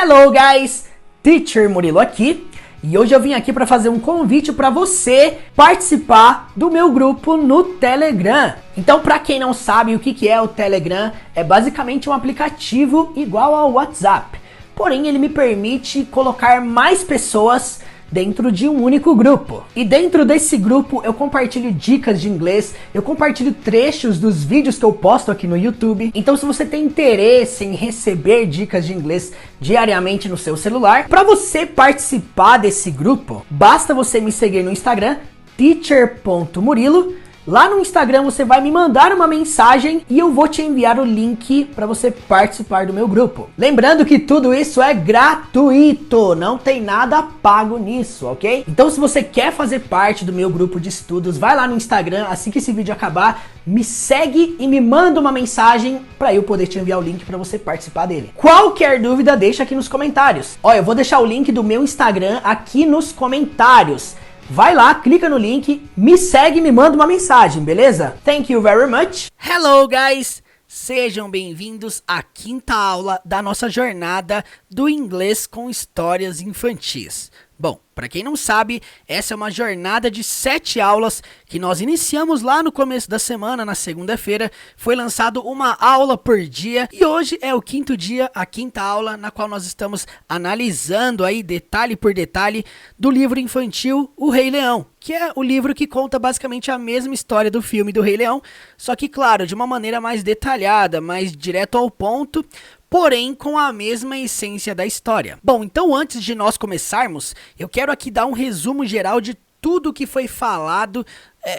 Hello guys, Teacher Murilo aqui e hoje eu vim aqui para fazer um convite para você participar do meu grupo no Telegram. Então, para quem não sabe o que é o Telegram, é basicamente um aplicativo igual ao WhatsApp, porém ele me permite colocar mais pessoas dentro de um único grupo. E dentro desse grupo eu compartilho dicas de inglês, eu compartilho trechos dos vídeos que eu posto aqui no YouTube. Então se você tem interesse em receber dicas de inglês diariamente no seu celular, para você participar desse grupo, basta você me seguir no Instagram, teacher.murilo. Lá no Instagram você vai me mandar uma mensagem e eu vou te enviar o link para você participar do meu grupo. Lembrando que tudo isso é gratuito, não tem nada pago nisso, ok? Então se você quer fazer parte do meu grupo de estudos, vai lá no Instagram, assim que esse vídeo acabar, me segue e me manda uma mensagem para eu poder te enviar o link para você participar dele. Qualquer dúvida deixa aqui nos comentários. Ó, eu vou deixar o link do meu Instagram aqui nos comentários. Vai lá, clica no link, me segue e me manda uma mensagem, beleza? Thank you very much. Hello guys, sejam bem-vindos à quinta aula da nossa jornada do inglês com histórias infantis. Bom, para quem não sabe, essa é uma jornada de 7 aulas que nós iniciamos lá no começo da semana, na segunda-feira. Foi lançado uma aula por dia e hoje é o quinto dia, a quinta aula, na qual nós estamos analisando aí detalhe por detalhe do livro infantil O Rei Leão, que é o livro que conta basicamente a mesma história do filme do Rei Leão, só que claro, de uma maneira mais detalhada, mais direto ao ponto, porém com a mesma essência da história. Bom, então antes de nós começarmos, eu quero aqui dar um resumo geral de tudo que foi falado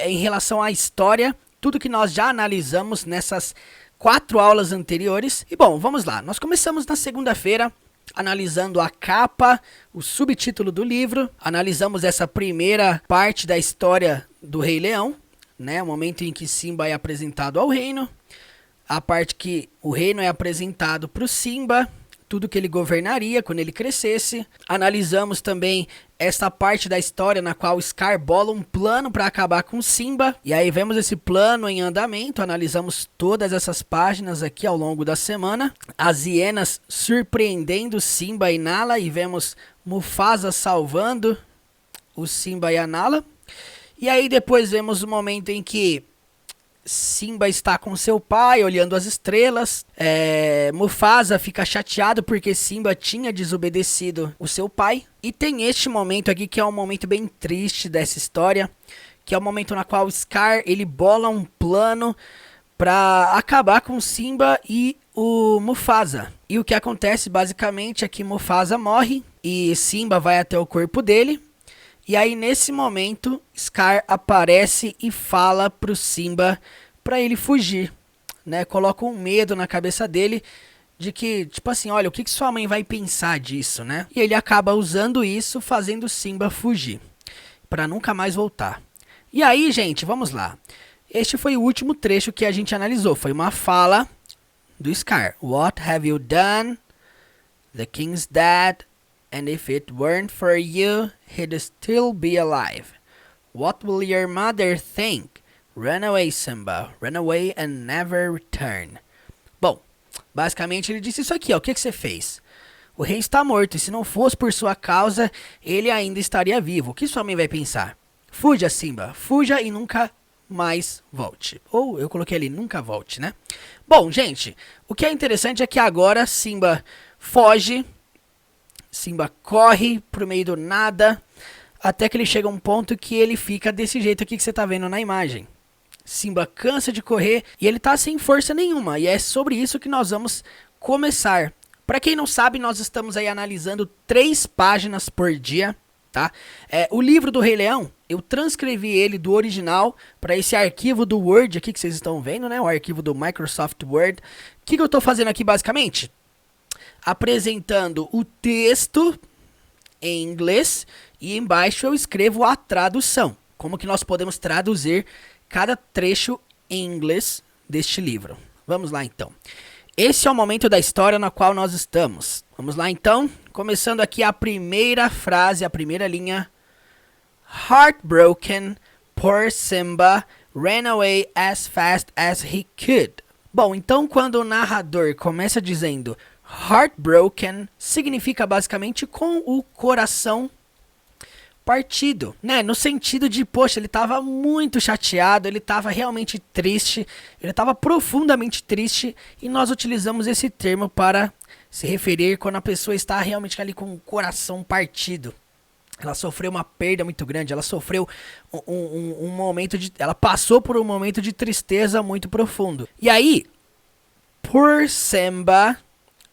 em relação à história, tudo que nós já analisamos nessas 4 aulas anteriores. E bom, vamos lá, nós começamos na segunda-feira analisando a capa, o subtítulo do livro, analisamos essa primeira parte da história do Rei Leão, né, o momento em que Simba é apresentado ao reino, a parte que o reino é apresentado para o Simba, tudo que ele governaria quando ele crescesse. Analisamos também essa parte da história na qual Scar bola um plano para acabar com Simba. E aí vemos esse plano em andamento, analisamos todas essas páginas aqui ao longo da semana. As hienas surpreendendo Simba e Nala e vemos Mufasa salvando o Simba e a Nala. E aí depois vemos o momento em que Simba está com seu pai, olhando as estrelas. Mufasa fica chateado porque Simba tinha desobedecido o seu pai. E tem este momento aqui que é um momento bem triste dessa história, que é o momento na qual Scar ele bola um plano para acabar com Simba e o Mufasa. E o que acontece basicamente é que Mufasa morre e Simba vai até o corpo dele. E aí nesse momento Scar aparece e fala pro Simba para ele fugir, né? Coloca um medo na cabeça dele de que, tipo assim, olha, o que sua mãe vai pensar disso, né? E ele acaba usando isso, fazendo Simba fugir, para nunca mais voltar. E aí, gente, vamos lá. Este foi o último trecho que a gente analisou, foi uma fala do Scar. What have you done? The king's dead. And if it weren't for you, he'd still be alive. What will your mother think? Run away, Simba. Run away and never return. Bom, basicamente ele disse isso aqui, ó. O que você fez? O rei está morto e se não fosse por sua causa, ele ainda estaria vivo. O que sua mãe vai pensar? Fuja, Simba. Fuja e nunca mais volte. Ou eu coloquei ali, nunca volte, né? Bom, gente, o que é interessante é que agora Simba foge. Simba corre pro meio do nada, até que ele chega a um ponto que ele fica desse jeito aqui que você tá vendo na imagem. Simba cansa de correr e ele tá sem força nenhuma, e é sobre isso que nós vamos começar. Para quem não sabe, nós estamos aí analisando 3 páginas por dia, tá? O livro do Rei Leão, eu transcrevi ele do original para esse arquivo do Word aqui que vocês estão vendo, né? O arquivo do Microsoft Word. O que eu tô fazendo aqui basicamente? Apresentando o texto em inglês e embaixo eu escrevo a tradução. Como que nós podemos traduzir cada trecho em inglês deste livro. Vamos lá então. Esse é o momento da história na qual nós estamos. Vamos lá então. Começando aqui a primeira frase, a primeira linha. Heartbroken, poor Simba ran away as fast as he could. Bom, então quando o narrador começa dizendo Heartbroken significa basicamente com o coração partido, né? No sentido de, poxa, ele estava muito chateado, ele estava realmente triste, ele estava profundamente triste, e nós utilizamos esse termo para se referir quando a pessoa está realmente ali com o coração partido. Ela sofreu uma perda muito grande, ela sofreu um momento de... Ela passou por um momento de tristeza muito profundo. E aí, poor Simba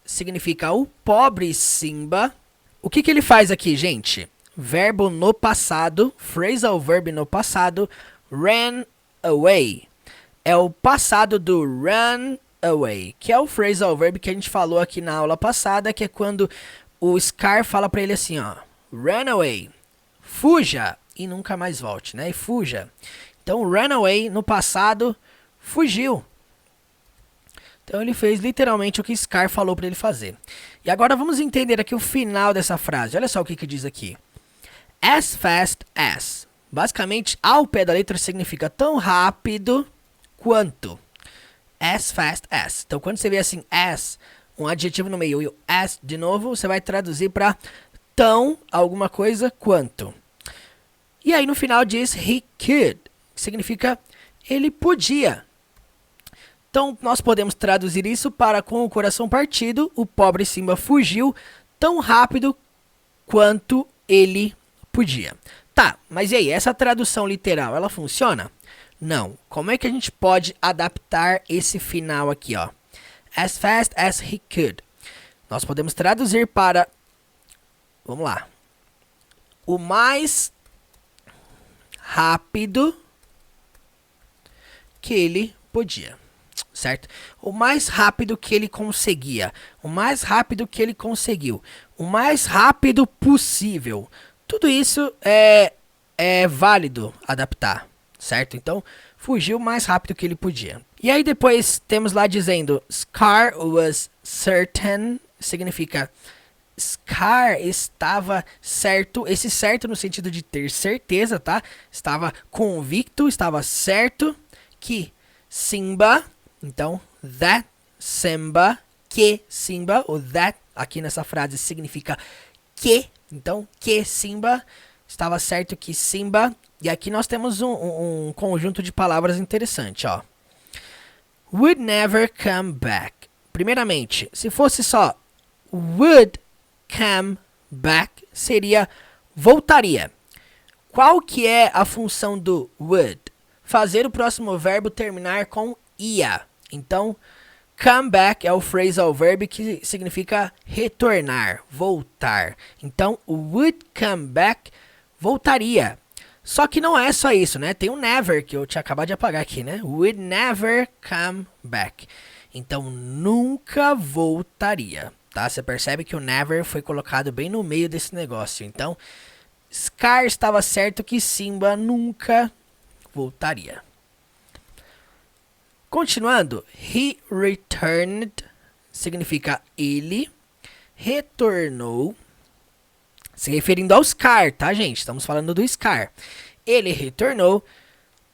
significa o pobre Simba. O que ele faz aqui, gente? Verbo no passado, phrasal verb no passado, ran away. É o passado do run away, que é o phrasal verb que a gente falou aqui na aula passada, que é quando o Scar fala pra ele assim, ó, run away, fuja e nunca mais volte, né? E fuja. Então, run away no passado, fugiu. Então ele fez literalmente o que Scar falou pra ele fazer. E agora vamos entender aqui o final dessa frase. Olha só o que diz aqui. As fast as. Basicamente, ao pé da letra significa tão rápido quanto. As fast as. Então, quando você vê assim, as, um adjetivo no meio e o as de novo, você vai traduzir para tão alguma coisa quanto. E aí no final diz he could, que significa ele podia. Então, nós podemos traduzir isso para com o coração partido, o pobre Simba fugiu tão rápido quanto ele podia. Tá, mas e aí, essa tradução literal, ela funciona? Não. Como é que a gente pode adaptar esse final aqui, ó? As fast as he could. Nós podemos traduzir para... Vamos lá. O mais rápido que ele podia. Certo? O mais rápido que ele conseguia. O mais rápido que ele conseguiu. O mais rápido possível. Tudo isso é válido adaptar, certo? Então, fugiu o mais rápido que ele podia. E aí depois temos lá dizendo, Scar was certain, significa Scar estava certo, esse certo no sentido de ter certeza, tá? Estava convicto, estava certo que Simba, então, that Simba, que Simba, ou that aqui nessa frase significa que. Então, que Simba, estava certo que Simba, e aqui nós temos um conjunto de palavras interessante, ó. Would never come back. Primeiramente, se fosse só would come back, seria voltaria. Qual que é a função do would? Fazer o próximo verbo terminar com ia. Então, come back é o phrasal verb que significa retornar, voltar. Então, o would come back voltaria. Só que não é só isso, né? Tem o never, que eu tinha acabado de apagar aqui, né? Would never come back. Então, nunca voltaria, tá? Você percebe que o never foi colocado bem no meio desse negócio. Então, Scar estava certo que Simba nunca voltaria. Continuando, he returned significa ele retornou, se referindo ao Scar, tá, gente? Estamos falando do Scar. Ele retornou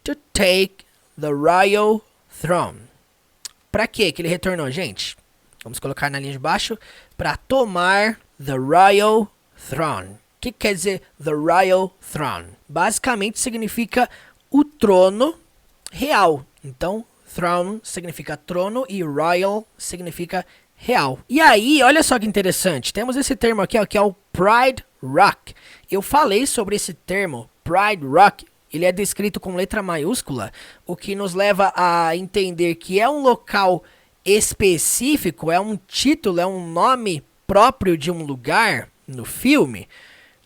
to take the royal throne. Para que ele retornou, gente? Vamos colocar na linha de baixo. Para tomar the royal throne. O que quer dizer the royal throne? Basicamente significa o trono real. Então, throne significa trono e royal significa real. E aí, olha só que interessante. Temos esse termo aqui, ó, que é o Pride Rock. Eu falei sobre esse termo, Pride Rock. Ele é descrito com letra maiúscula, o que nos leva a entender que é um local específico, é um título, é um nome próprio de um lugar no filme.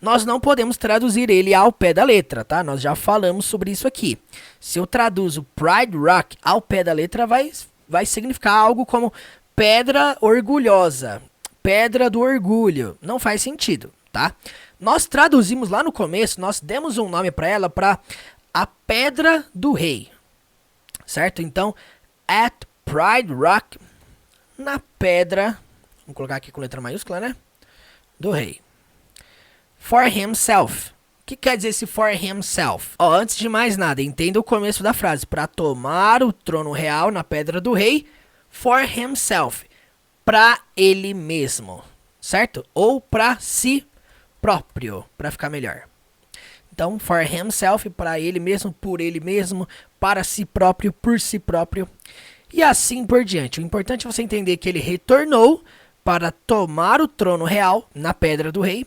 Nós não podemos traduzir ele ao pé da letra, tá? Nós já falamos sobre isso aqui. Se eu traduzo Pride Rock ao pé da letra, vai significar algo como pedra orgulhosa, pedra do orgulho. Não faz sentido, tá? Nós traduzimos lá no começo, nós demos um nome para ela, para a Pedra do Rei, certo? Então, at Pride Rock, na pedra, vamos colocar aqui com letra maiúscula, né? Do rei. For himself. O que quer dizer esse for himself? Ó, antes de mais nada, entenda o começo da frase. Para tomar o trono real na pedra do rei, for himself. para ele mesmo, certo? Ou para si próprio, para ficar melhor. Então, for himself, para ele mesmo, por ele mesmo, para si próprio, por si próprio, e assim por diante. O importante é você entender que ele retornou para tomar o trono real na Pedra do Rei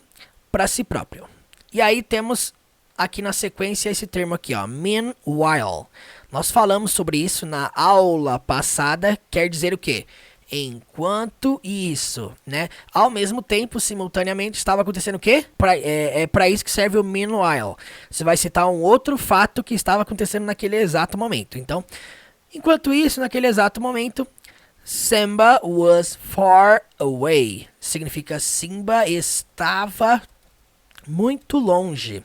para si próprio. E aí temos aqui na sequência esse termo aqui, ó, meanwhile. Nós falamos sobre isso na aula passada, quer dizer o quê? Enquanto isso, né? Ao mesmo tempo, simultaneamente, estava acontecendo o quê? É para isso que serve o meanwhile. Você vai citar um outro fato que estava acontecendo naquele exato momento. Então, enquanto isso, naquele exato momento, Simba was far away. Significa Simba estava muito longe.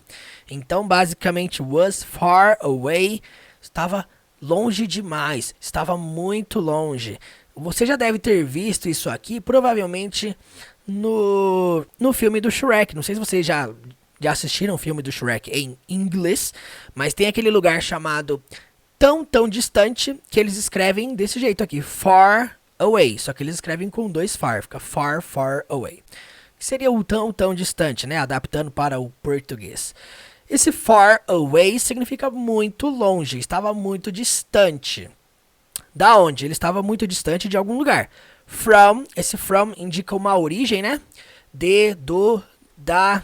Então, basicamente, was far away, estava longe demais, estava muito longe. Você já deve ter visto isso aqui, provavelmente, no filme do Shrek. Não sei se vocês já assistiram o filme do Shrek em inglês, mas tem aquele lugar chamado tão distante que eles escrevem desse jeito aqui, far away. Só que eles escrevem com 2 far, fica far away. Que seria o tão distante, né? Adaptando para o português. Esse far away significa muito longe, estava muito distante. Da onde? Ele estava muito distante de algum lugar. From, esse from indica uma origem, né? De, do, da.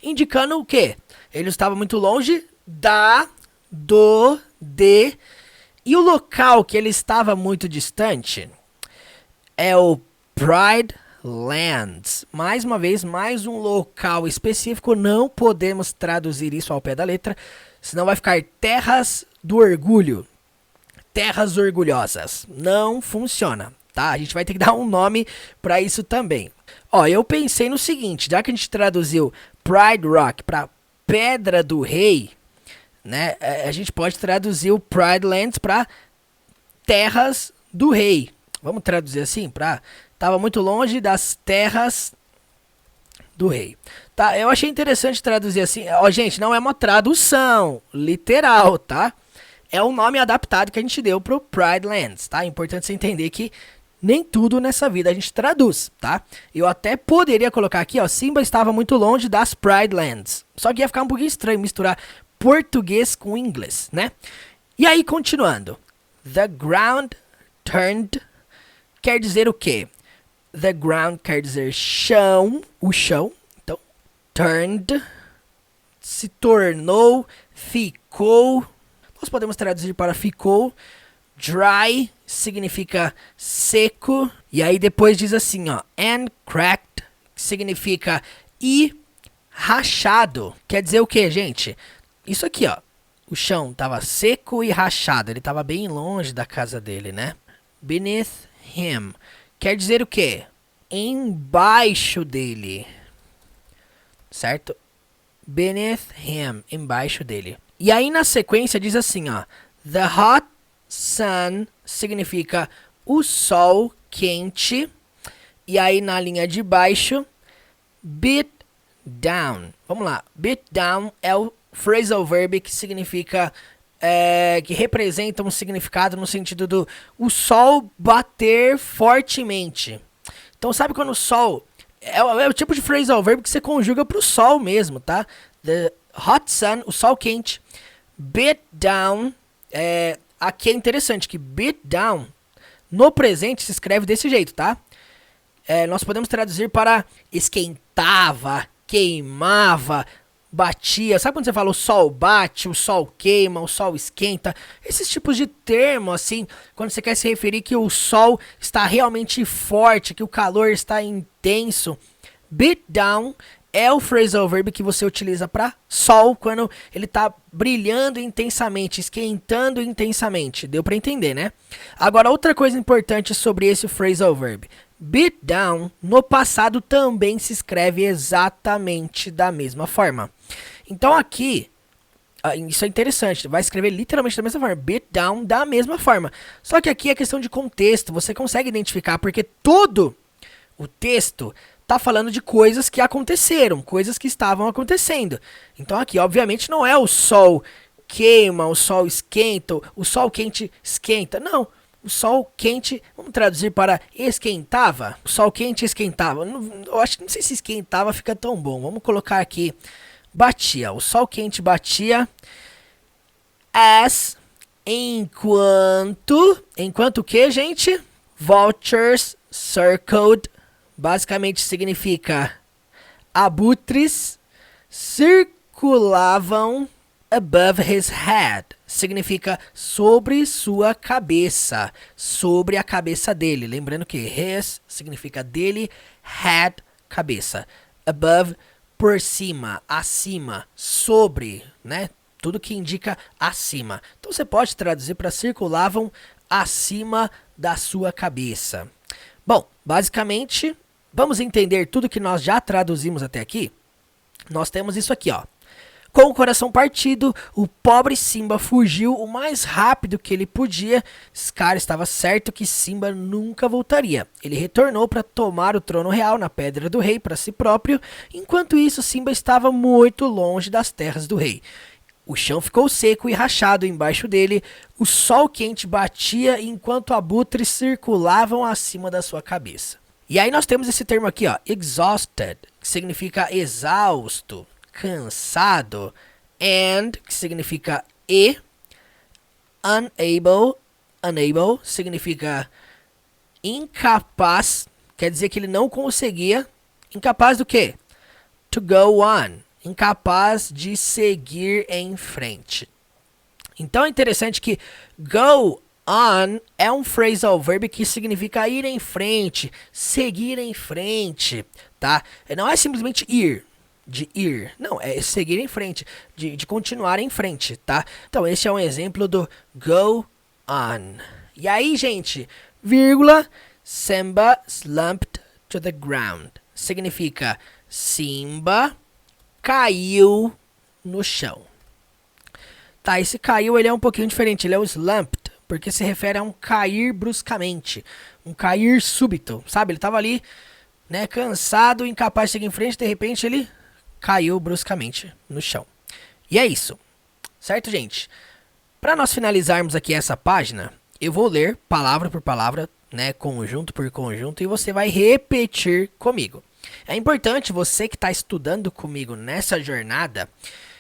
Indicando o quê? Ele estava muito longe da, do, de. E o local que ele estava muito distante é o Pride Lands. Mais uma vez, mais um local específico. Não podemos traduzir isso ao pé da letra, senão vai ficar terras do orgulho. Terras orgulhosas. Não funciona, tá? A gente vai ter que dar um nome para isso também. Ó, eu pensei no seguinte, já que a gente traduziu Pride Rock para Pedra do Rei, né? A gente pode traduzir o Pride Lands para Terras do Rei. Vamos traduzir assim? Tava muito longe das terras do rei. Tá? Eu achei interessante traduzir assim. Ó, gente, não é uma tradução literal, tá? É o nome adaptado que a gente deu pro Pride Lands, tá? É importante você entender que nem tudo nessa vida a gente traduz, tá? Eu até poderia colocar aqui, ó, Simba estava muito longe das Pride Lands. Só que ia ficar um pouquinho estranho misturar português com inglês, né? E aí, continuando. The ground turned quer dizer o quê? The ground quer dizer chão, o chão. Então, turned, se tornou, ficou. Nós podemos traduzir para ficou. Dry significa seco. E aí depois diz assim, ó. And cracked significa e rachado. Quer dizer o que, gente? Isso aqui, ó. O chão estava seco e rachado. Ele estava bem longe da casa dele, né? Beneath him. Quer dizer o que? Embaixo dele. Certo? Beneath him. Embaixo dele. E aí na sequência diz assim, ó. The hot sun significa o sol quente. E aí na linha de baixo, beat down. Vamos lá. Beat down é o phrasal verb que significa, que representa um significado no sentido do o sol bater fortemente. Então sabe quando o sol é o tipo de phrasal verb que você conjuga para o sol mesmo, tá? The hot sun, o sol quente. Beat down, aqui é interessante que beat down no presente se escreve desse jeito, tá? Nós podemos traduzir para esquentava, queimava, batia. Sabe quando você fala o sol bate, o sol queima, o sol esquenta? Esses tipos de termo, assim, quando você quer se referir que o sol está realmente forte, que o calor está intenso. Beat down é o phrasal verb que você utiliza para sol quando ele está brilhando intensamente, esquentando intensamente. Deu para entender, né? Agora, outra coisa importante sobre esse phrasal verb. Beat down, no passado, também se escreve exatamente da mesma forma. Então aqui, isso é interessante, vai escrever literalmente da mesma forma. Beat down da mesma forma. Só que aqui é questão de contexto, você consegue identificar, porque todo o texto tá falando de coisas que aconteceram, coisas que estavam acontecendo. Então aqui, obviamente, não é o sol queima, o sol esquenta, o sol quente esquenta. Não, O sol quente, vamos traduzir para esquentava? O sol quente esquentava. Eu acho que não sei se esquentava fica tão bom. Vamos colocar aqui batia. O sol quente batia as enquanto o que, gente? Vultures circled, basicamente significa abutres circulavam above his head, significa sobre sua cabeça, sobre a cabeça dele. Lembrando que his significa dele, head, cabeça. Above, por cima, acima, sobre, né? Tudo que indica acima. Então você pode traduzir para circulavam acima da sua cabeça. Bom, basicamente, vamos entender tudo que nós já traduzimos até aqui? Nós temos isso aqui, ó. Com o coração partido, o pobre Simba fugiu o mais rápido que ele podia. Scar estava certo que Simba nunca voltaria. Ele retornou para tomar o trono real na Pedra do Rei para si próprio. Enquanto isso, Simba estava muito longe das terras do rei. O chão ficou seco e rachado embaixo dele. O sol quente batia enquanto abutres circulavam acima da sua cabeça. E aí nós temos esse termo aqui, ó, exhausted, que significa exausto, cansado, and, que significa e, unable significa incapaz, quer dizer que ele não conseguia, incapaz do quê? To go on, incapaz de seguir em frente. Então é interessante que go on é um phrasal verb que significa ir em frente, seguir em frente, tá? Não é simplesmente ir, de ir, não, é seguir em frente, de continuar em frente, tá? Então esse é um exemplo do go on. E aí, gente, vírgula, Simba slumped to the ground. Significa Simba caiu no chão. Tá, esse caiu ele é um pouquinho diferente, ele é o slumped, porque se refere a um cair bruscamente, um cair súbito, sabe? Ele tava ali, né, cansado, incapaz de seguir em frente, de repente ele caiu bruscamente no chão. E é isso, certo, gente? Para nós finalizarmos aqui essa página, eu vou ler palavra por palavra, né, conjunto por conjunto, e você vai repetir comigo. É importante você que está estudando comigo nessa jornada,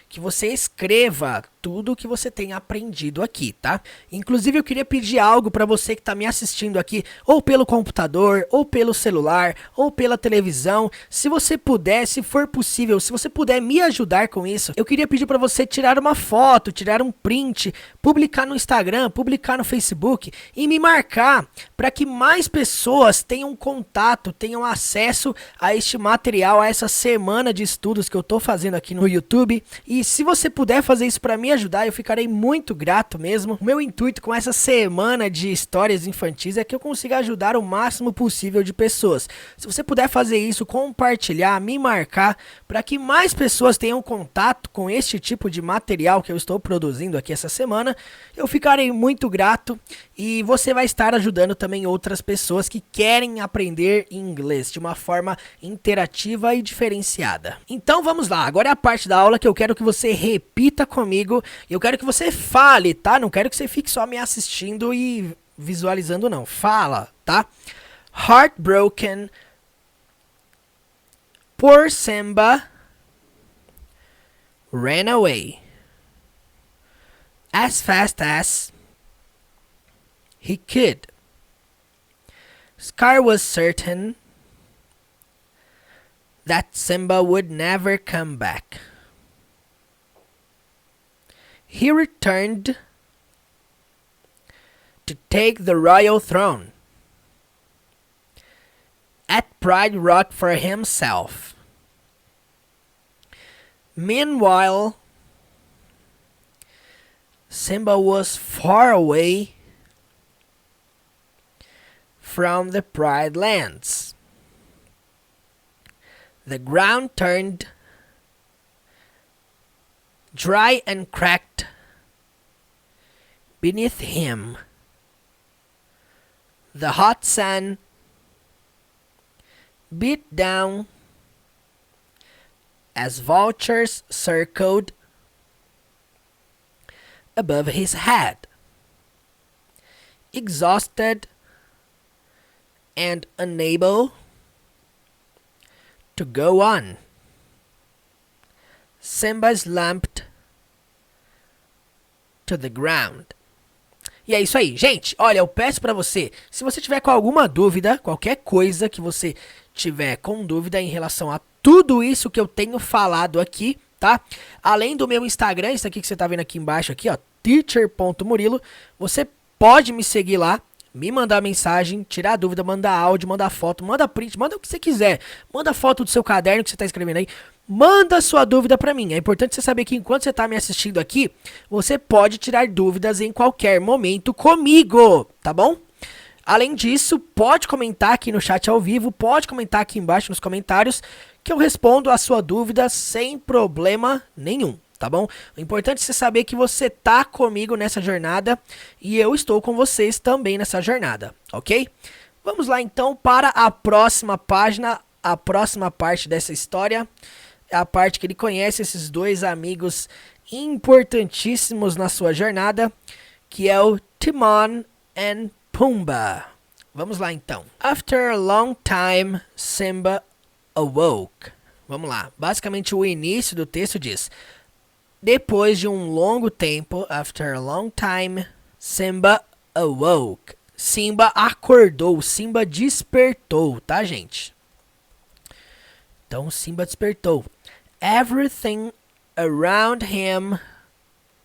que você escreva tudo o que você tem aprendido aqui, tá? Inclusive eu queria pedir algo para você que está me assistindo aqui, ou pelo computador, ou pelo celular, ou pela televisão. Se você puder, se for possível, se você puder me ajudar com isso, eu queria pedir para você tirar uma foto, tirar um print, publicar no Instagram, publicar no Facebook e me marcar para que mais pessoas tenham contato, tenham acesso a este material, a essa semana de estudos que eu estou fazendo aqui no YouTube. E se você puder fazer isso para me ajudar, eu ficarei muito grato mesmo. O meu intuito com essa semana de histórias infantis é que eu consiga ajudar o máximo possível de pessoas. Se você puder fazer isso, compartilhar, me marcar, para que mais pessoas tenham contato com este tipo de material que eu estou produzindo aqui essa semana, eu ficarei muito grato e você vai estar ajudando também outras pessoas que querem aprender inglês de uma forma interativa e diferenciada. Então vamos lá, agora é a parte da aula que eu quero que você repita comigo. Eu quero que você fale, tá? Não quero que você fique só me assistindo e visualizando, não. Fala, tá? Heartbroken, poor Simba ran away as fast as he could. Scar was certain that Simba would never come back. He returned to take the royal throne at Pride Rock for himself. Meanwhile, Simba was far away from the Pride lands. The ground turned dry and cracked beneath him. The hot sun beat down as vultures circled above his head. exhausted and unable to go on. Simba slumped to the ground. E é isso aí, gente. Olha, eu peço pra você, se você tiver com alguma dúvida, qualquer coisa que você tiver com dúvida em relação a tudo isso que eu tenho falado aqui, tá? Além do meu Instagram, isso aqui que você tá vendo aqui embaixo, aqui, ó, teacher.murilo, você pode me seguir lá, me mandar mensagem, tirar dúvida, mandar áudio, mandar foto, manda print, manda o que você quiser. Manda foto do seu caderno que você tá escrevendo aí. Manda sua dúvida pra mim. É importante você saber que enquanto você tá me assistindo aqui, você pode tirar dúvidas em qualquer momento comigo, tá bom? Além disso, pode comentar aqui no chat ao vivo, pode comentar aqui embaixo nos comentários, que eu respondo a sua dúvida sem problema nenhum, tá bom? O importante é você saber que você tá comigo nessa jornada e eu estou com vocês também nessa jornada, ok? Vamos lá então para a próxima página, a próxima parte dessa história. É a parte que ele conhece esses dois amigos importantíssimos na sua jornada, que é o Timon and Pumbaa. Vamos lá então. After a long time, Simba awoke. Vamos lá. Basicamente o início do texto diz: depois de um longo tempo, after a long time, Simba awoke. Simba acordou, Simba despertou, tá, gente? Então Simba despertou. Everything around him,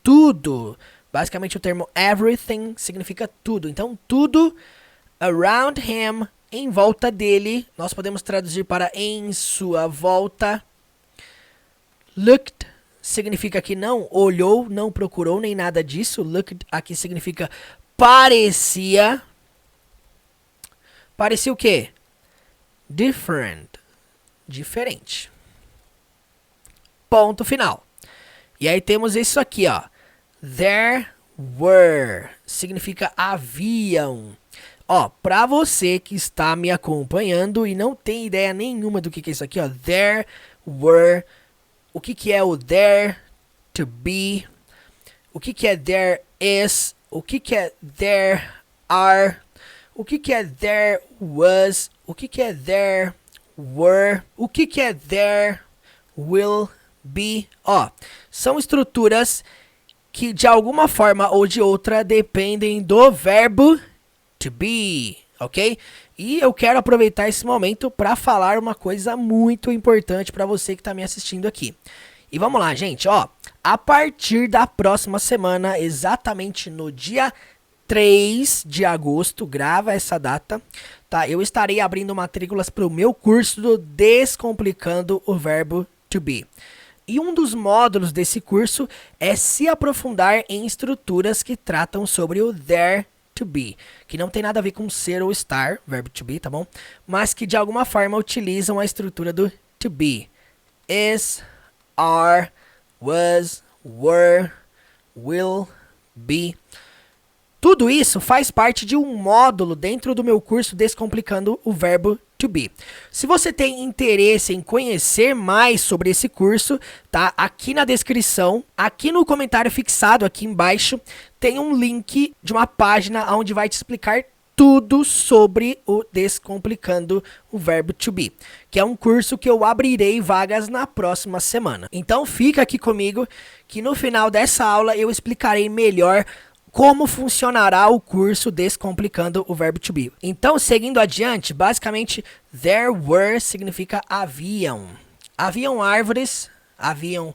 tudo. Basicamente o termo everything significa tudo. Então tudo around him, em volta dele, nós podemos traduzir para em sua volta. Looked significa que não olhou, não procurou, nem nada disso. Looked aqui significa parecia. Parecia o quê? Different. Diferente. Ponto final. E aí temos isso aqui, ó. There were. Significa haviam. Ó, pra você que está me acompanhando e não tem ideia nenhuma do que é isso aqui, ó. There were. O que é o there to be? O que é there is? O que é there are? O que é there was? O que é there were? O que é there will be? Ó, são estruturas que de alguma forma ou de outra dependem do verbo to be, ok? E eu quero aproveitar esse momento para falar uma coisa muito importante para você que está me assistindo aqui. E vamos lá, gente, ó. A partir da próxima semana, exatamente no dia 3 de agosto, grava essa data, tá? Eu estarei abrindo matrículas para o meu curso do Descomplicando o Verbo to Be. E um dos módulos desse curso é se aprofundar em estruturas que tratam sobre o there to be, que não tem nada a ver com ser ou estar, verbo to be, tá bom? Mas que de alguma forma utilizam a estrutura do to be. Is, are, was, were, will, be. Tudo isso faz parte de um módulo dentro do meu curso Descomplicando o Verbo to Be. Se você tem interesse em conhecer mais sobre esse curso, tá? Aqui na descrição, aqui no comentário fixado aqui embaixo, tem um link de uma página onde vai te explicar tudo sobre o Descomplicando o Verbo to Be, que é um curso que eu abrirei vagas na próxima semana. Então fica aqui comigo que no final dessa aula eu explicarei melhor como funcionará o curso Descomplicando o Verbo to Be. Então, seguindo adiante, basicamente, there were significa haviam. Haviam árvores, haviam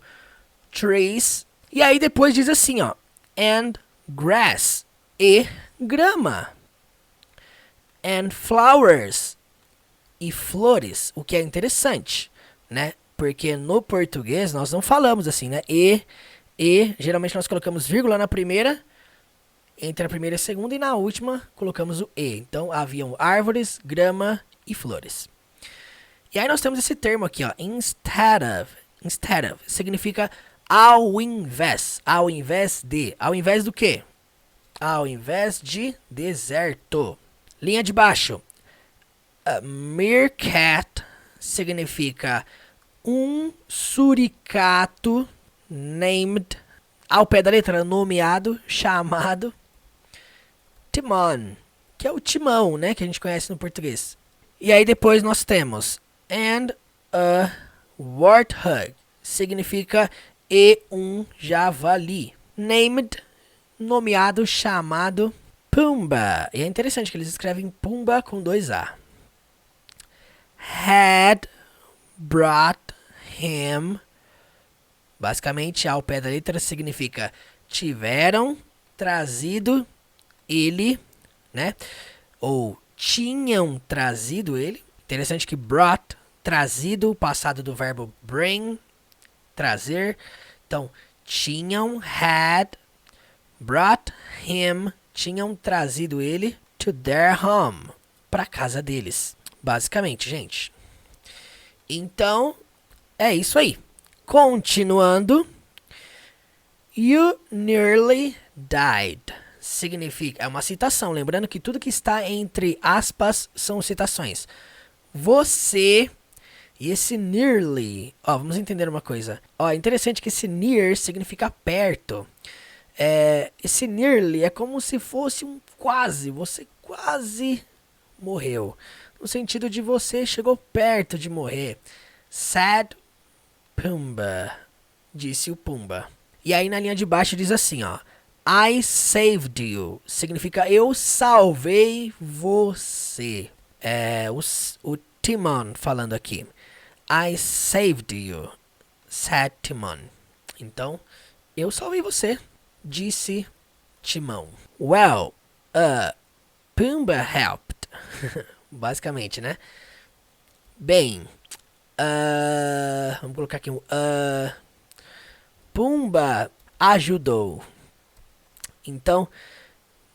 trees. E aí depois diz assim, ó, and grass, e grama. And flowers, e flores, o que é interessante, né? Porque no português nós não falamos assim, né? E, geralmente nós colocamos vírgula na primeira, entre a primeira e a segunda, e na última colocamos o e. Então, haviam árvores, grama e flores. E aí nós temos esse termo aqui, ó, instead of. Instead of significa ao invés. Ao invés de. Ao invés do quê? Ao invés de deserto. Linha de baixo. A meerkat significa um suricato named. Ao pé da letra, nomeado, chamado. Timon, que é o timão, né, que a gente conhece no português. E aí depois nós temos and a warthog, significa e um javali. Named, nomeado, chamado Pumbaa. E é interessante que eles escrevem Pumbaa com 2 A. Had brought him, basicamente ao pé da letra significa tiveram trazido ele, né? Ou tinham trazido ele. Interessante que brought, trazido, o passado do verbo bring, trazer. Então, tinham, had, brought him, tinham trazido ele to their home, para casa deles. Basicamente, gente. Então, é isso aí. Continuando. You nearly died. Significa, é uma citação. Lembrando que tudo que está entre aspas são citações. Você e esse nearly. Ó, vamos entender uma coisa. Ó, é interessante que esse near significa perto. Esse nearly é como se fosse um quase. Você quase morreu. No sentido de você chegou perto de morrer. Said Pumbaa, disse o Pumba. E aí na linha de baixo diz assim, ó. I saved you. Significa eu salvei você. O Timon falando aqui. I saved you, said Timon. Então, eu salvei você, disse Timão. Well, Pumbaa helped. Basicamente, né? Bem, vamos colocar aqui um Pumbaa ajudou. Então,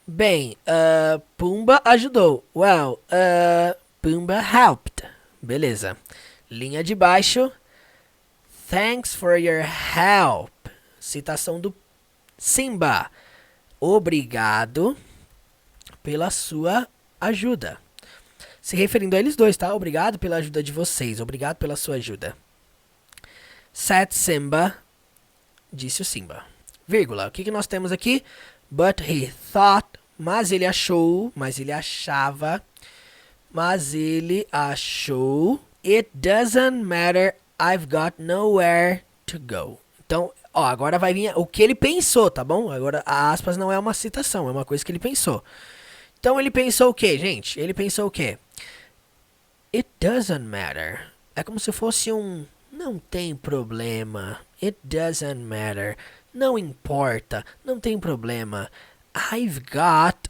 bem, Pumbaa ajudou. Well, Pumbaa helped. Beleza. Linha de baixo. Thanks for your help. Citação do Simba. Obrigado pela sua ajuda. Se referindo a eles dois, tá? Obrigado pela ajuda de vocês. Obrigado pela sua ajuda. Said Simba. Disse o Simba. Vírgula. O que nós temos aqui? But he thought. Mas ele achou. Mas ele achava. Mas ele achou. It doesn't matter. I've got nowhere to go. Então, ó, agora vai vir o que ele pensou, tá bom? Agora, a aspas não é uma citação. É uma coisa que ele pensou. Então, ele pensou o quê, gente? Ele pensou o quê? It doesn't matter. É como se fosse um... Não tem problema. It doesn't matter. Não importa. Não tem problema. I've got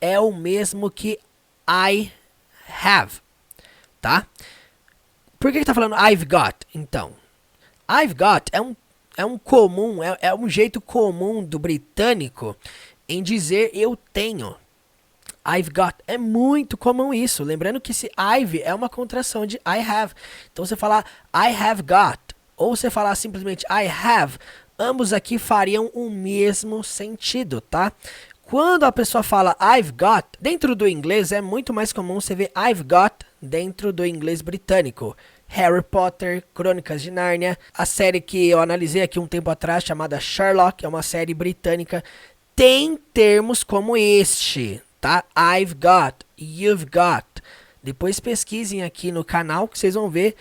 é o mesmo que I have. Tá? Por que tá falando I've got? Então, I've got é um comum, é um jeito comum do britânico em dizer eu tenho. I've got. É muito comum isso. Lembrando que esse I've é uma contração de I have. Então, você falar I have got ou você falar simplesmente I have, ambos aqui fariam o mesmo sentido, tá? Quando a pessoa fala I've got, dentro do inglês é muito mais comum você ver I've got dentro do inglês britânico. Harry Potter, Crônicas de Nárnia, a série que eu analisei aqui um tempo atrás, chamada Sherlock, é uma série britânica, tem termos como este, tá? I've got, you've got. Depois pesquisem aqui no canal que vocês vão ver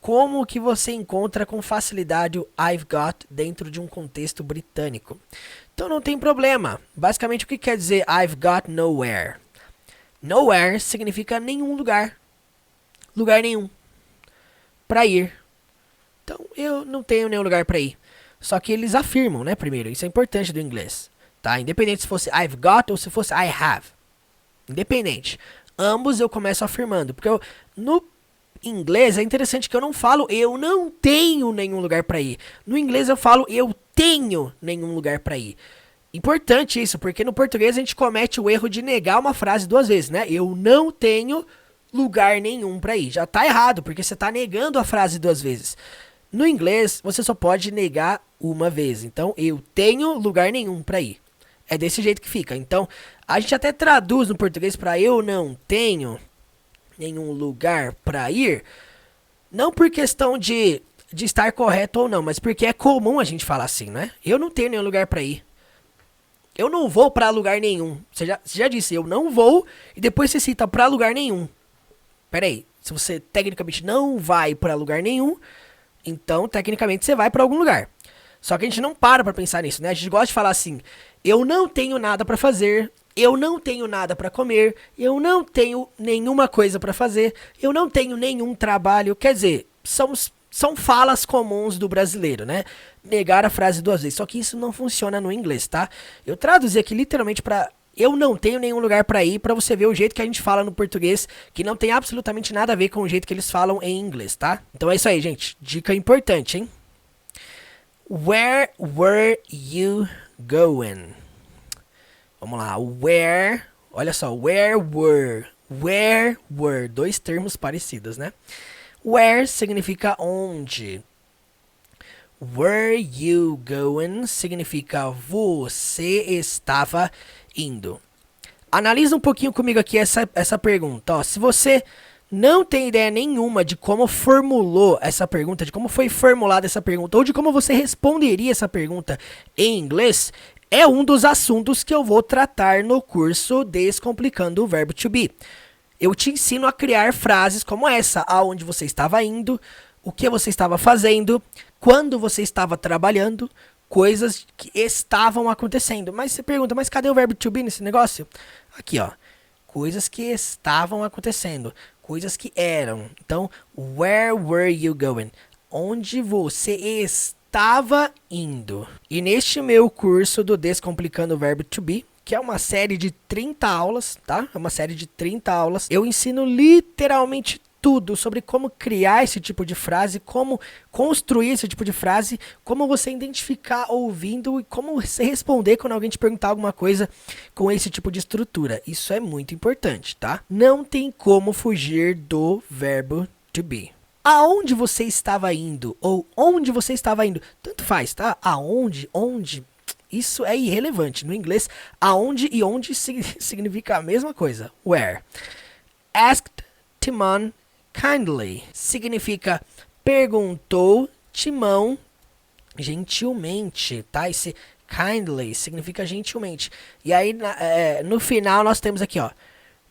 como que você encontra com facilidade o I've got dentro de um contexto britânico. Então não tem problema. Basicamente o que quer dizer I've got nowhere? Nowhere significa nenhum lugar. Lugar nenhum. Para ir. Então eu não tenho nenhum lugar para ir. Só que eles afirmam, né, primeiro. Isso é importante do inglês. Tá? Independente se fosse I've got ou se fosse I have. Independente. Ambos eu começo afirmando. Porque no inglês é interessante que eu não falo eu não tenho nenhum lugar para ir. No inglês eu falo eu tenho nenhum lugar para ir. Importante isso, porque no português a gente comete o erro de negar uma frase 2 vezes, né? Eu não tenho lugar nenhum para ir. Já tá errado, porque você tá negando a frase 2 vezes. No inglês, você só pode negar uma vez. Então, eu tenho lugar nenhum para ir. É desse jeito que fica. Então, a gente até traduz no português para eu não tenho nenhum lugar para ir. Não por questão de estar correto ou não, mas porque é comum a gente falar assim, né? Eu não tenho nenhum lugar para ir. Eu não vou pra lugar nenhum. Você já disse, eu não vou, e depois você cita pra lugar nenhum. Pera aí, se você tecnicamente não vai pra lugar nenhum, então tecnicamente você vai pra algum lugar. Só que a gente não pra pensar nisso, né? A gente gosta de falar assim, eu não tenho nada pra fazer, eu não tenho nada pra comer, eu não tenho nenhuma coisa pra fazer, eu não tenho nenhum trabalho. Quer dizer, são falas comuns do brasileiro, né? Negar a frase duas vezes. Só que isso não funciona no inglês, tá? Eu traduzi aqui literalmente pra eu não tenho nenhum lugar pra ir, pra você ver o jeito que a gente fala no português, que não tem absolutamente nada a ver com o jeito que eles falam em inglês, tá? Então é isso aí, gente. Dica importante, hein? Where were you going? Vamos lá. Where. Olha só. Where were. Where were. Dois termos parecidos, né? Where significa onde. Were you going significa você estava indo. Analisa um pouquinho comigo aqui essa pergunta. Ó, se você não tem ideia nenhuma de como formulou essa pergunta, de como foi formulada essa pergunta, ou de como você responderia essa pergunta em inglês, é um dos assuntos que eu vou tratar no curso Descomplicando o Verbo to Be. Eu te ensino a criar frases como essa, aonde você estava indo, o que você estava fazendo, quando você estava trabalhando, coisas que estavam acontecendo. Mas você pergunta, mas cadê o verbo to be nesse negócio? Aqui, ó. Coisas que estavam acontecendo, coisas que eram. Então, where were you going? Onde você estava indo? E neste meu curso do Descomplicando o Verbo to Be, que é uma série de 30 aulas, tá? É uma série de 30 aulas. Eu ensino literalmente tudo sobre como criar esse tipo de frase, como construir esse tipo de frase, como você identificar ouvindo e como você responder quando alguém te perguntar alguma coisa com esse tipo de estrutura. Isso é muito importante, tá? Não tem como fugir do verbo to be. Aonde você estava indo ou onde você estava indo, tanto faz, tá? Aonde, onde, isso é irrelevante. No inglês, aonde e onde significa a mesma coisa. Where. Asked Timon kindly significa perguntou Timão gentilmente, tá? Esse kindly significa gentilmente. E aí, no final, nós temos aqui, ó,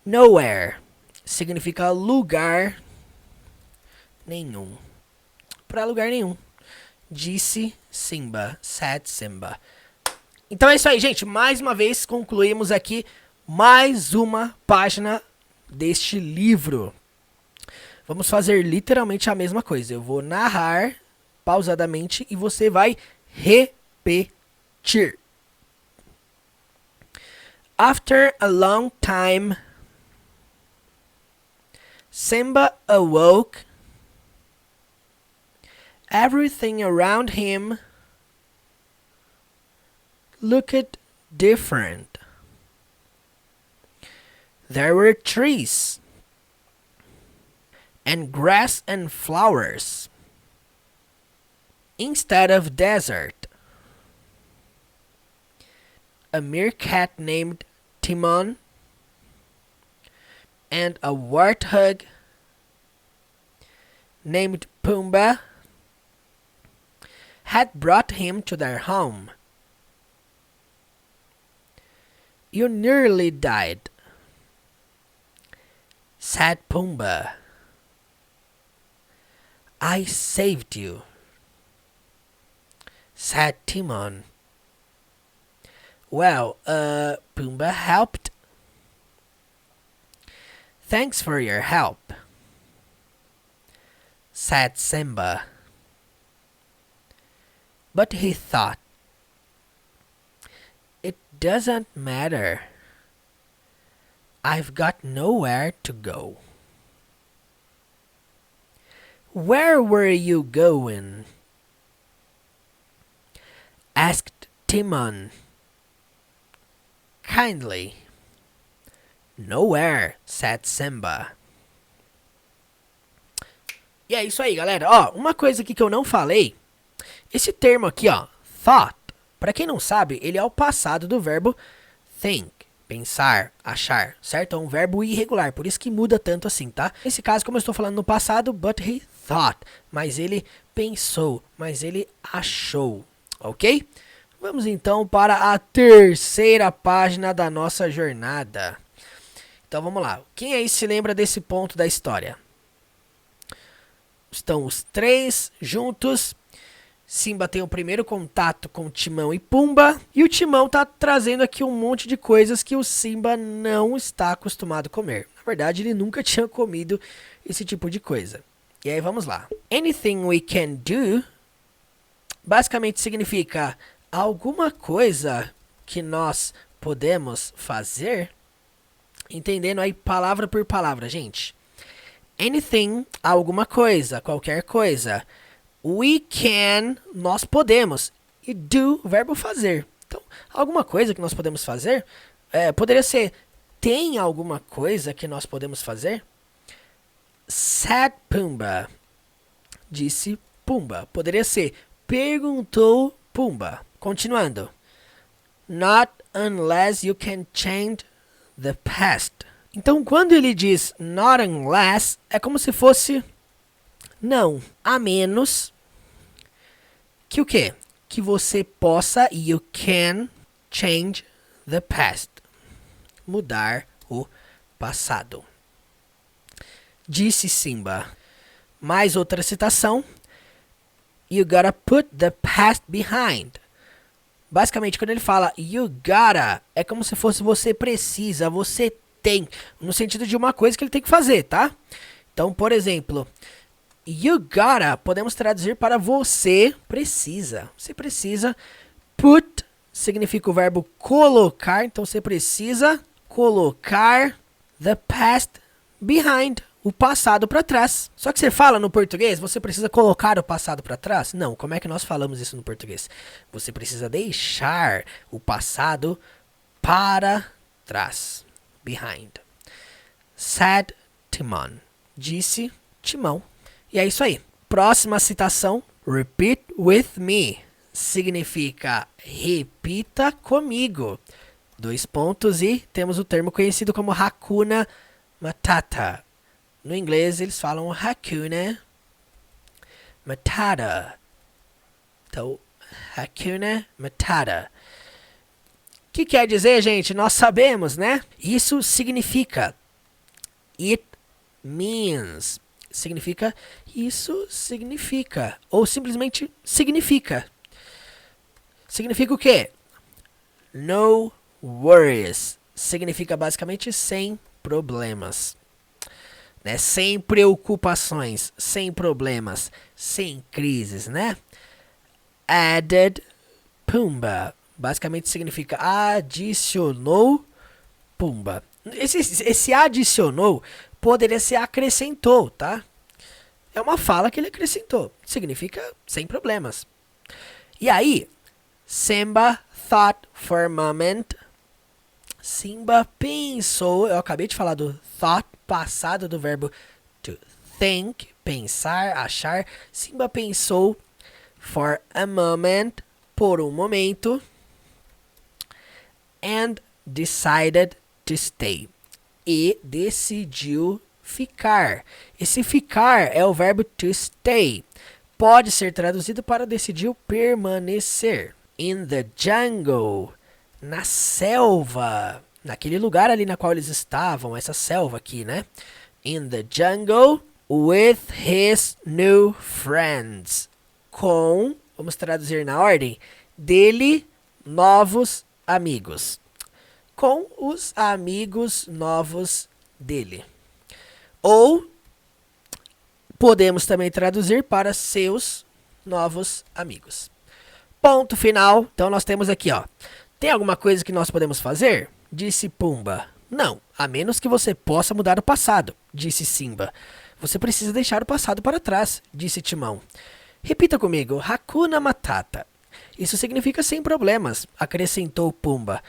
nowhere significa lugar nenhum. Pra lugar nenhum. Disse Simba, said Simba. Então é isso aí, gente. Mais uma vez, concluímos aqui mais uma página deste livro. Vamos fazer literalmente a mesma coisa. Eu vou narrar pausadamente e você vai repetir. After a long time, Simba awoke. Everything around him looked different. There were trees and grass and flowers instead of desert. A meerkat named Timon and a warthog named Pumbaa had brought him to their home. You nearly died, said Pumbaa. I saved you, said Timon. Well, Pumbaa helped. Thanks for your help, said Simba. But he thought, it doesn't matter. I've got nowhere to go. Where were you going? Asked Timon kindly. Nowhere, said Simba. E é isso aí, galera. Ó, uma coisa aqui que eu não falei. Esse termo aqui, ó, thought, para quem não sabe, ele é o passado do verbo think. Pensar, achar, certo? É um verbo irregular, por isso que muda tanto assim, tá? Nesse caso, como eu estou falando no passado, but he thought. Mas ele pensou, mas ele achou, ok? Vamos então para a terceira página da nossa jornada. Então vamos lá. Quem aí se lembra desse ponto da história? Estão os três juntos. Simba tem o primeiro contato com Timão e Pumba. E o Timão tá trazendo aqui um monte de coisas que o Simba não está acostumado a comer. Na verdade, ele nunca tinha comido esse tipo de coisa. E aí vamos lá. Anything we can do basicamente significa alguma coisa que nós podemos fazer. Entendendo aí palavra por palavra, gente. Anything, alguma coisa, qualquer coisa. We can, nós podemos. E do, verbo fazer. Então, alguma coisa que nós podemos fazer. Poderia ser, tem alguma coisa que nós podemos fazer? Said Pumba. Disse Pumba. Poderia ser, perguntou Pumba. Continuando. Not unless you can change the past. Então, quando ele diz not unless, é como se fosse não, a menos que o quê? Que você possa, you can change the past. Mudar o passado. Disse Simba. Mais outra citação. You gotta put the past behind. Basicamente, quando ele fala you gotta, é como se fosse você precisa, você tem. No sentido de uma coisa que ele tem que fazer, tá? Então, por exemplo, you gotta, podemos traduzir para você precisa. Você precisa. Put significa o verbo colocar. Então, você precisa colocar the past behind. O passado para trás. Só que você fala no português, você precisa colocar o passado para trás? Não, como é que nós falamos isso no português? Você precisa deixar o passado para trás. Behind. Said Timon. Disse Timão. E é isso aí. Próxima citação. Repeat with me. Significa repita comigo. 2 pontos e temos o termo conhecido como Hakuna Matata. No inglês, eles falam Hakuna Matata. Então, Hakuna Matata. O que quer dizer, gente? Nós sabemos, né? Isso significa. It means. Significa. Isso significa. Ou simplesmente significa. Significa o quê? No worries. Significa basicamente sem problemas. Né? Sem preocupações, sem problemas, sem crises, né? Added Pumba. Basicamente significa adicionou Pumba. Esse adicionou poderia ser acrescentou, tá? É uma fala que ele acrescentou. Significa sem problemas. E aí, Simba thought for a moment. Simba pensou. Eu acabei de falar do thought, passado do verbo to think, pensar, achar. Simba pensou for a moment, por um momento. And decided to stay. E decidiu ficar. Esse ficar é o verbo to stay. Pode ser traduzido para decidiu permanecer. In the jungle. Na selva. Naquele lugar ali na qual eles estavam. Essa selva aqui, né? In the jungle. With his new friends. Com, vamos traduzir na ordem. Dele, novos amigos. Com os amigos novos dele. Ou podemos também traduzir para seus novos amigos. Ponto final. Então nós temos aqui, ó. Tem alguma coisa que nós podemos fazer? Disse Pumba. Não, a menos que você possa mudar o passado, disse Simba. Você precisa deixar o passado para trás, disse Timão. Repita comigo, Hakuna Matata. Isso significa sem problemas, acrescentou Pumba.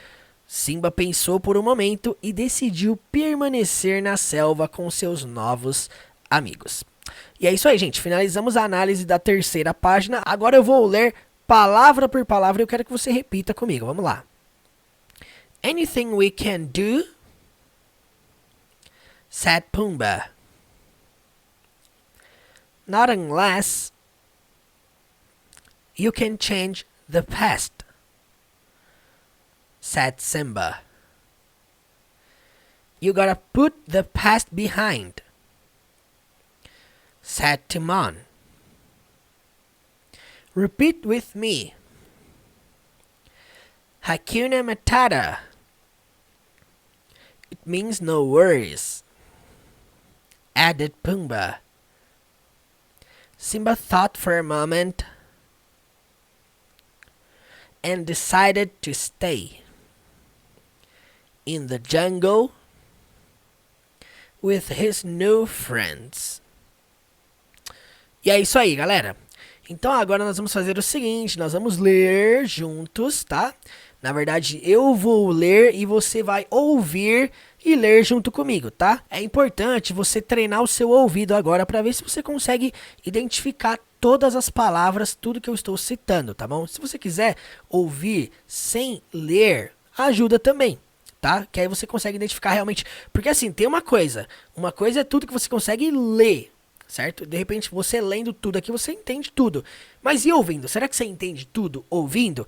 Simba pensou por um momento e decidiu permanecer na selva com seus novos amigos. E é isso aí, gente. Finalizamos a análise da terceira página. Agora eu vou ler palavra por palavra e eu quero que você repita comigo. Vamos lá. Anything we can do, said Pumba. Not unless you can change the past. said Simba. You gotta put the past behind, said Timon. Repeat with me. Hakuna Matata. It means no worries, added Pumbaa. Simba thought for a moment and decided to stay in the jungle with his new friends. E é isso aí, galera. Então agora nós vamos fazer o seguinte, nós vamos ler juntos, tá? Na verdade, eu vou ler e você vai ouvir e ler junto comigo, tá? É importante você treinar o seu ouvido agora para ver se você consegue identificar todas as palavras, tudo que eu estou citando, tá bom? Se você quiser ouvir sem ler, ajuda também, tá? Que aí você consegue identificar realmente. Porque assim, tem uma coisa é tudo que você consegue ler, certo? De repente, você lendo tudo aqui, você entende tudo. Mas e ouvindo? Será que você entende tudo ouvindo?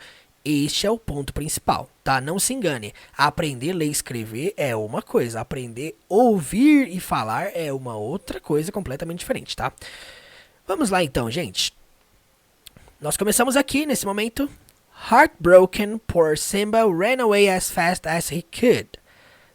Este é o ponto principal, tá? Não se engane. Aprender a ler e escrever é uma coisa. Aprender a ouvir e falar é uma outra coisa completamente diferente, tá? Vamos lá então, gente. Nós começamos aqui, nesse momento. Heartbroken, poor Simba ran away as fast as he could.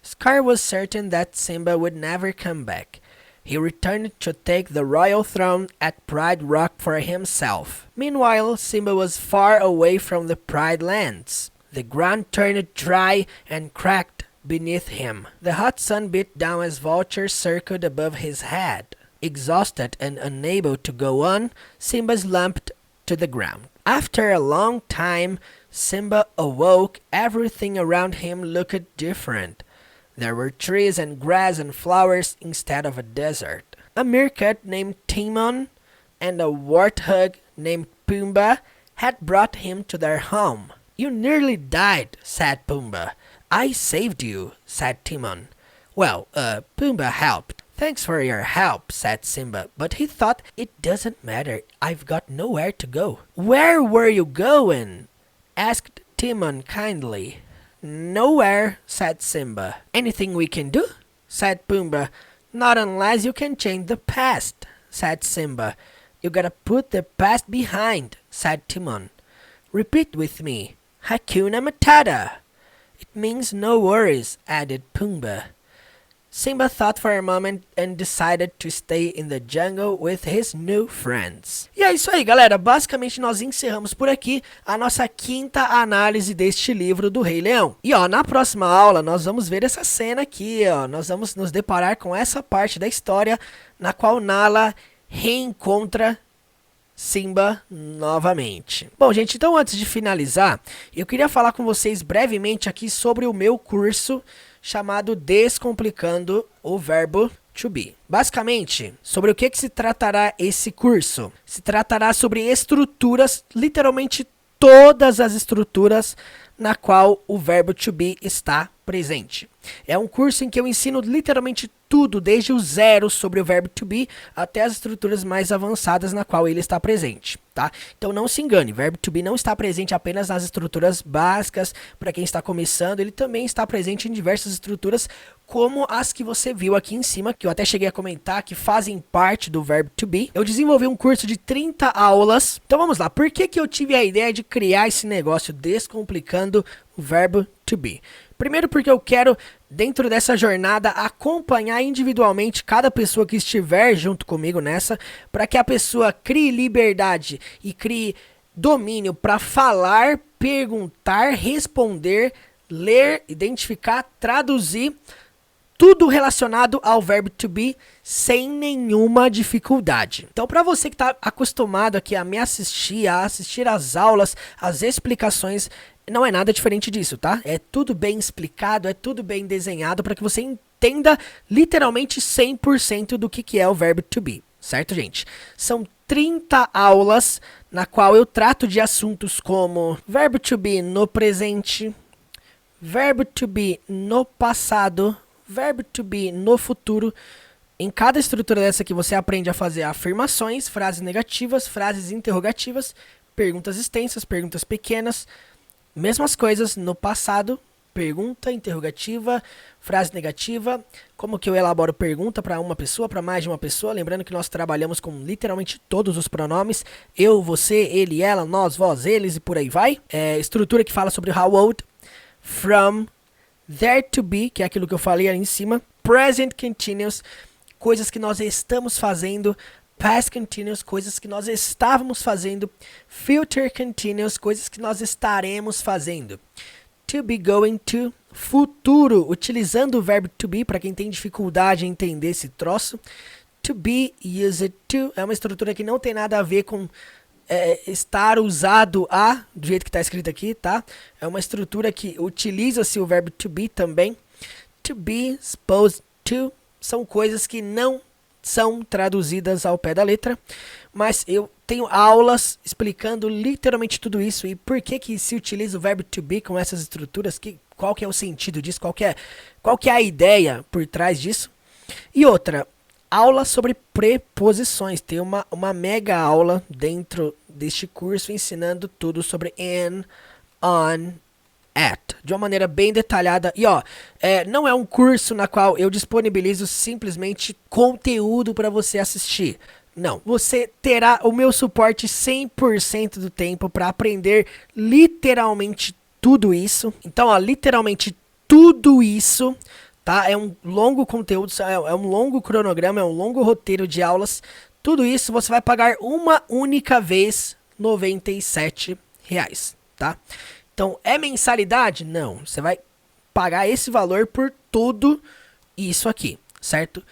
Scar was certain that Simba would never come back. He returned to take the royal throne at Pride Rock for himself. Meanwhile, Simba was far away from the Pride lands. The ground turned dry and cracked beneath him. The hot sun beat down as vultures circled above his head. Exhausted and unable to go on, Simba slumped to the ground. After a long time, Simba awoke. Everything around him looked different. There were trees and grass and flowers instead of a desert. A meerkat named Timon and a warthog named Pumbaa had brought him to their home. You nearly died, said Pumbaa. I saved you, said Timon. Well, Pumbaa helped. Thanks for your help, said Simba, but he thought, it doesn't matter, I've got nowhere to go. Where were you going? Asked Timon kindly. Nowhere, said Simba. Anything we can do? Said Pumbaa. Not unless you can change the past, said Simba. You gotta put the past behind, said Timon. Repeat with me. Hakuna Matata. It means no worries, added Pumbaa. Simba thought for a moment and decided to stay in the jungle with his new friends. E é isso aí, galera. Basicamente, nós encerramos por aqui a nossa quinta análise deste livro do Rei Leão. E ó, na próxima aula, nós vamos ver essa cena aqui, ó. Nós vamos nos deparar com essa parte da história na qual Nala reencontra Simba novamente. Bom, gente, então antes de finalizar, eu queria falar com vocês brevemente aqui sobre o meu curso chamado Descomplicando o Verbo to Be. Basicamente, sobre o que se tratará esse curso? Se tratará sobre estruturas, literalmente todas as estruturas na qual o verbo to be está presente. É um curso em que eu ensino literalmente tudo, desde o zero sobre o verbo to be até as estruturas mais avançadas na qual ele está presente, tá? Então não se engane, o verbo to be não está presente apenas nas estruturas básicas para quem está começando, ele também está presente em diversas estruturas como as que você viu aqui em cima, que eu até cheguei a comentar que fazem parte do verbo to be. Eu desenvolvi um curso de 30 aulas. Então vamos lá, por que eu tive a ideia de criar esse negócio Descomplicando o Verbo to Be? Primeiro porque eu quero, dentro dessa jornada, acompanhar individualmente cada pessoa que estiver junto comigo nessa, para que a pessoa crie liberdade e crie domínio para falar, perguntar, responder, ler, identificar, traduzir, tudo relacionado ao verbo to be sem nenhuma dificuldade. Então, para você que está acostumado aqui a me assistir, a assistir às aulas, às explicações, não é nada diferente disso, tá? É tudo bem explicado, é tudo bem desenhado para que você entenda literalmente 100% do que é o verbo to be, certo, gente? São 30 aulas na qual eu trato de assuntos como verbo to be no presente, verbo to be no passado, verbo to be no futuro. Em cada estrutura dessa aqui você aprende a fazer afirmações, frases negativas, frases interrogativas, perguntas extensas, perguntas pequenas. Mesmas coisas no passado, pergunta, interrogativa, frase negativa, como que eu elaboro pergunta para uma pessoa, para mais de uma pessoa, lembrando que nós trabalhamos com literalmente todos os pronomes, eu, você, ele, ela, nós, vós, eles e por aí vai. Estrutura que fala sobre how old, from, there to be, que é aquilo que eu falei ali em cima, present continuous, coisas que nós estamos fazendo, past continuous, coisas que nós estávamos fazendo, future continuous, coisas que nós estaremos fazendo, to be going to, futuro, utilizando o verbo to be, para quem tem dificuldade em entender esse troço, to be used to, é uma estrutura que não tem nada a ver com estar usado a, do jeito que está escrito aqui, tá? É uma estrutura que utiliza-se o verbo to be também, to be, supposed to, são coisas que não são traduzidas ao pé da letra, mas eu tenho aulas explicando literalmente tudo isso e por que se utiliza o verbo to be com essas estruturas, qual que é o sentido disso, qual que é a ideia por trás disso. E outra, aula sobre preposições, tem uma mega aula dentro deste curso ensinando tudo sobre in, on, at, de uma maneira bem detalhada. E não é um curso na qual eu disponibilizo simplesmente conteúdo para você assistir. Não, você terá o meu suporte 100% do tempo para aprender literalmente tudo isso. Então, literalmente tudo isso, tá? É um longo conteúdo, é um longo cronograma, é um longo roteiro de aulas. Tudo isso você vai pagar uma única vez, R$ 97, tá? Então, é mensalidade? Não, você vai pagar esse valor por tudo isso aqui, certo?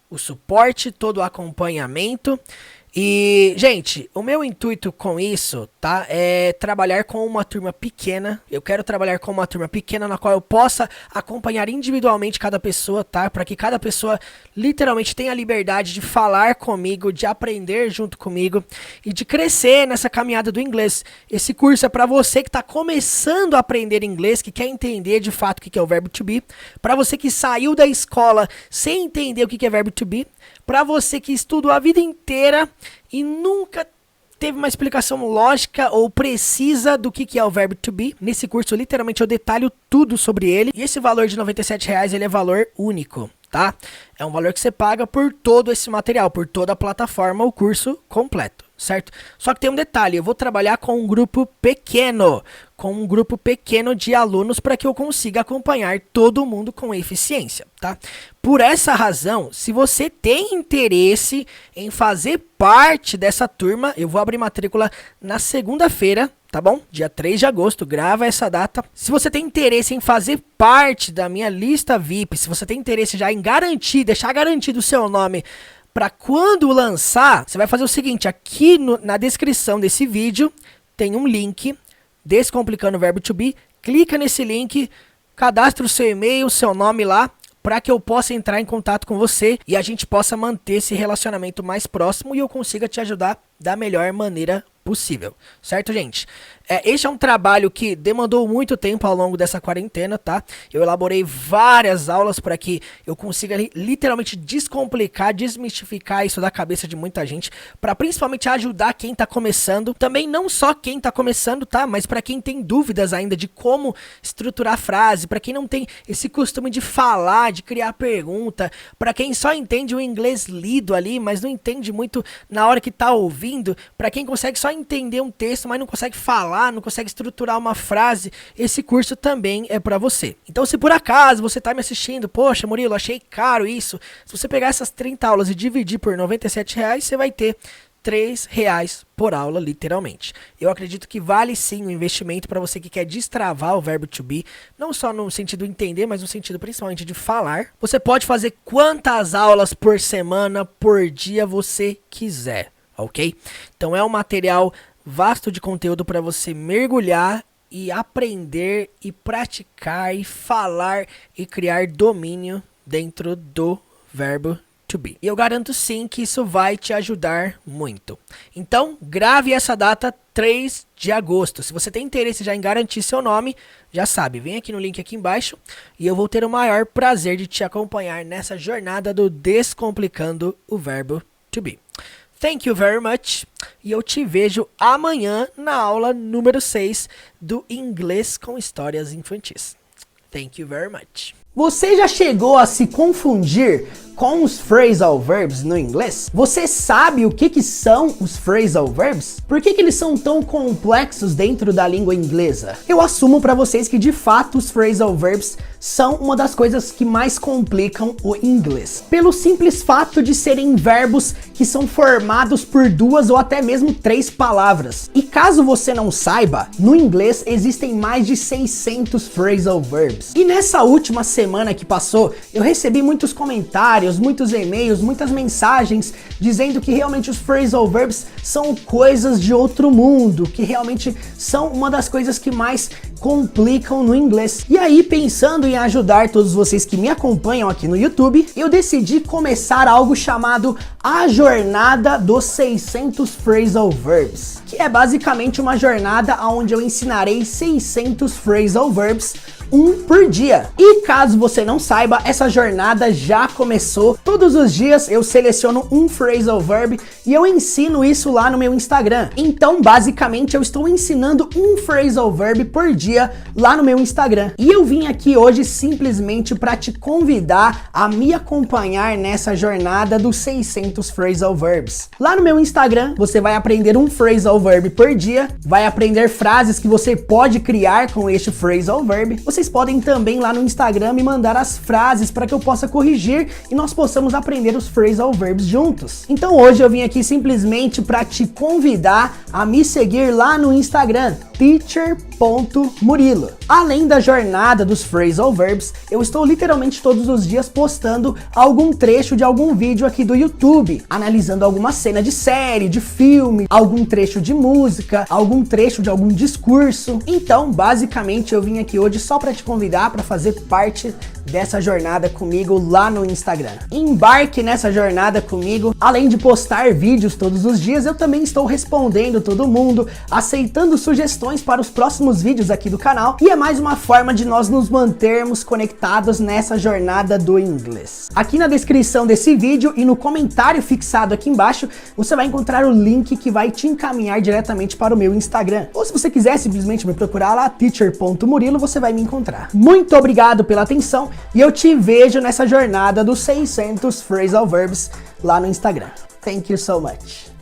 O suporte, todo o acompanhamento. E, gente, o meu intuito com isso, tá, é trabalhar com uma turma pequena. Eu quero trabalhar com uma turma pequena na qual eu possa acompanhar individualmente cada pessoa, tá, para que cada pessoa literalmente tenha a liberdade de falar comigo, de aprender junto comigo e de crescer nessa caminhada do inglês. Esse curso é para você que está começando a aprender inglês, que quer entender de fato o que é o verbo to be, para você que saiu da escola sem entender o que é verbo to be, para você que estudou a vida inteira e nunca teve uma explicação lógica ou precisa do que é o verbo to be. Nesse curso, literalmente, eu detalho tudo sobre ele. E esse valor de R$ 97, ele é valor único, tá? É um valor que você paga por todo esse material, por toda a plataforma, o curso completo, certo? Só que tem um detalhe, eu vou trabalhar com um grupo pequeno, de alunos para que eu consiga acompanhar todo mundo com eficiência, tá? Por essa razão, se você tem interesse em fazer parte dessa turma, eu vou abrir matrícula na segunda-feira, tá bom? Dia 3 de agosto, grava essa data. Se você tem interesse em fazer parte da minha lista VIP, se você tem interesse já em deixar garantido o seu nome para quando lançar, você vai fazer o seguinte, aqui na descrição desse vídeo tem um link, Descomplicando o Verbo to Be, clica nesse link, cadastra o seu e-mail, o seu nome lá, para que eu possa entrar em contato com você e a gente possa manter esse relacionamento mais próximo e eu consiga te ajudar da melhor maneira possível, certo, gente? Este é um trabalho que demandou muito tempo ao longo dessa quarentena, tá? Eu elaborei várias aulas para que eu consiga literalmente descomplicar, desmistificar isso da cabeça de muita gente, para principalmente ajudar quem tá começando, também não só quem tá começando, tá? Mas para quem tem dúvidas ainda de como estruturar a frase, para quem não tem esse costume de falar, de criar pergunta, para quem só entende o inglês lido ali, mas não entende muito na hora que tá ouvindo, para quem consegue só entender um texto, mas não consegue falar, não consegue estruturar uma frase, esse curso também é para você. Então, se por acaso você tá me assistindo, poxa, Murilo, achei caro isso, se você pegar essas 30 aulas e dividir por R$ 97, você vai ter R$ 3 por aula, literalmente. Eu acredito que vale sim o investimento para você que quer destravar o verbo to be, não só no sentido de entender, mas no sentido principalmente de falar. Você pode fazer quantas aulas por semana, por dia você quiser, ok? Então é um material vasto de conteúdo para você mergulhar e aprender e praticar e falar e criar domínio dentro do verbo to be. E eu garanto sim que isso vai te ajudar muito. Então, grave essa data 3 de agosto. Se você tem interesse já em garantir seu nome, já sabe, vem aqui no link aqui embaixo e eu vou ter o maior prazer de te acompanhar nessa jornada do Descomplicando o Verbo to be. Thank you very much. E eu te vejo amanhã na aula número 6 do Inglês com Histórias Infantis. Thank you very much. Você já chegou a se confundir com os phrasal verbs no inglês? Você sabe o que são os phrasal verbs? Por que eles são tão complexos dentro da língua inglesa? Eu assumo para vocês que de fato os phrasal verbs são uma das coisas que mais complicam o inglês. Pelo simples fato de serem verbos que são formados por 2 ou até mesmo 3 palavras. E caso você não saiba, no inglês existem mais de 600 phrasal verbs. E nessa última semana que passou, eu recebi muitos comentários, muitos e-mails, muitas mensagens dizendo que realmente os phrasal verbs são coisas de outro mundo, que realmente são uma das coisas que mais complicam no inglês. E aí, pensando em ajudar todos vocês que me acompanham aqui no YouTube, eu decidi começar algo chamado A Jornada dos 600 Phrasal Verbs, que é basicamente uma jornada onde eu ensinarei 600 phrasal verbs, um por dia. E caso você não saiba, essa jornada já começou. Todos os dias eu seleciono um phrasal verb e eu ensino isso lá no meu Instagram. Então, basicamente, eu estou ensinando um phrasal verb por dia lá no meu Instagram. E eu vim aqui hoje simplesmente para te convidar a me acompanhar nessa jornada dos 600 phrasal verbs. Lá no meu Instagram, você vai aprender um phrasal verb por dia, vai aprender frases que você pode criar com este phrasal verb. Vocês podem também lá no Instagram me mandar as frases para que eu possa corrigir e nós possamos aprender os phrasal verbs juntos. Então hoje eu vim aqui simplesmente para te convidar a me seguir lá no Instagram, teacher.murilo. Além da jornada dos phrasal verbs, eu estou literalmente todos os dias postando algum trecho de algum vídeo aqui do YouTube, analisando alguma cena de série, de filme, algum trecho de música, algum trecho de algum discurso. Então, basicamente, eu vim aqui hoje só para te convidar para fazer parte dessa jornada comigo lá no Instagram. Embarque nessa jornada comigo. Além de postar vídeos todos os dias, eu também estou respondendo todo mundo, aceitando sugestões para os próximos vídeos aqui do canal, e é mais uma forma de nós nos mantermos conectados nessa jornada do inglês. Aqui na descrição desse vídeo e no comentário fixado aqui embaixo, você vai encontrar o link que vai te encaminhar diretamente para o meu Instagram. Ou se você quiser simplesmente me procurar lá, teacher.murilo, você vai me encontrar. Muito obrigado pela atenção e eu te vejo nessa jornada dos 600 phrasal verbs lá no Instagram. Thank you so much.